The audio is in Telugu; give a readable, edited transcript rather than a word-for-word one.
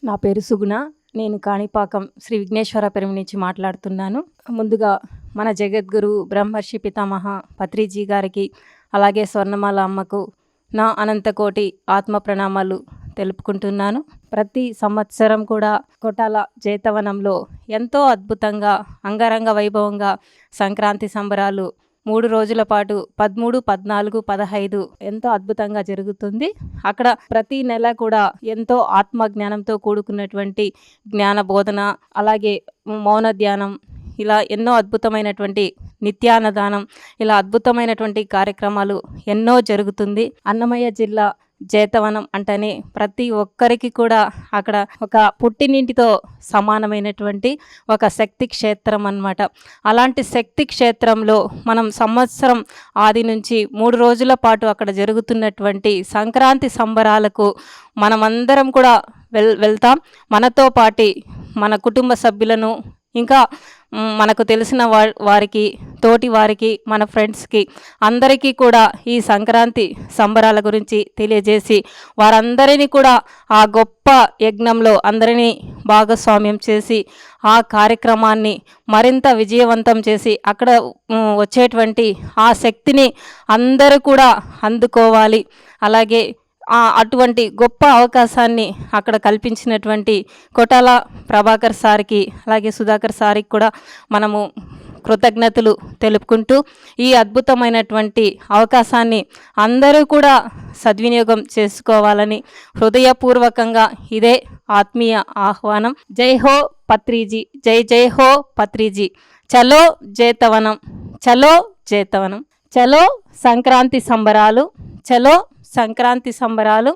నా పేరు సుగుణ. నేను కాణిపాకం శ్రీ విఘ్నేశ్వరపురం నుంచి మాట్లాడుతున్నాను. ముందుగా మన జగద్గురు బ్రహ్మర్షి పితామహ పత్రిజీ గారికి, అలాగే స్వర్ణమాల అమ్మకు నా అనంతకోటి ఆత్మ ప్రణామాలు తెలుపుకుంటున్నాను. ప్రతి సంవత్సరం కూడా కొటాల జేతవనంలో ఎంతో అద్భుతంగా అంగరంగ వైభవంగా సంక్రాంతి సంబరాలు 3 రోజుల పాటు 13, 14, 15 ఎంతో అద్భుతంగా జరుగుతుంది. అక్కడ ప్రతి నెల కూడా ఎంతో ఆత్మ జ్ఞానంతో కూడుకున్నటువంటి జ్ఞాన బోధన, అలాగే మౌన ధ్యానం, ఇలా ఎన్నో అద్భుతమైనటువంటి నిత్యాన్నదానం, ఇలా అద్భుతమైనటువంటి కార్యక్రమాలు ఎన్నో జరుగుతుంది. అన్నమయ్య జిల్లా జేతవనం అంటేనే ప్రతి ఒక్కరికి కూడా అక్కడ ఒక పుట్టినింటితో సమానమైనటువంటి ఒక శక్తి క్షేత్రం అన్నమాట. అలాంటి శక్తి క్షేత్రంలో మనం సంవత్సరం ఆది నుంచి 3 రోజుల పాటు అక్కడ జరుగుతున్నటువంటి సంక్రాంతి సంబరాలకు మనమందరం కూడా వెళ్తాం. మనతో పాటి మన కుటుంబ సభ్యులను, ఇంకా మనకు తెలిసిన వారికి, తోటి వారికి, మన ఫ్రెండ్స్కి అందరికీ కూడా ఈ సంక్రాంతి సంబరాల గురించి తెలియజేసి వారందరినీ కూడా ఆ గొప్ప యజ్ఞంలో అందరినీ భాగస్వామ్యం చేసి ఆ కార్యక్రమాన్ని మరింత విజయవంతం చేసి అక్కడ వచ్చేటువంటి ఆ శక్తిని అందరూ కూడా అందుకోవాలి. అలాగే అటువంటి గొప్ప అవకాశాన్ని అక్కడ కల్పించినటువంటి కొటాల ప్రభాకర్ సార్కి, అలాగే సుధాకర్ సార్కి కూడా మనము కృతజ్ఞతలు తెలుపుకుంటూ ఈ అద్భుతమైనటువంటి అవకాశాన్ని అందరూ కూడా సద్వినియోగం చేసుకోవాలని హృదయపూర్వకంగా ఇదే ఆత్మీయ ఆహ్వానం. జై హో పత్రిజీ, జై జై హో పత్రిజీ. చలో జేతవనం, చలో జేతవనం, చలో సంక్రాంతి సంబరాలు, చలో సంక్రాంతి సంబరాలు.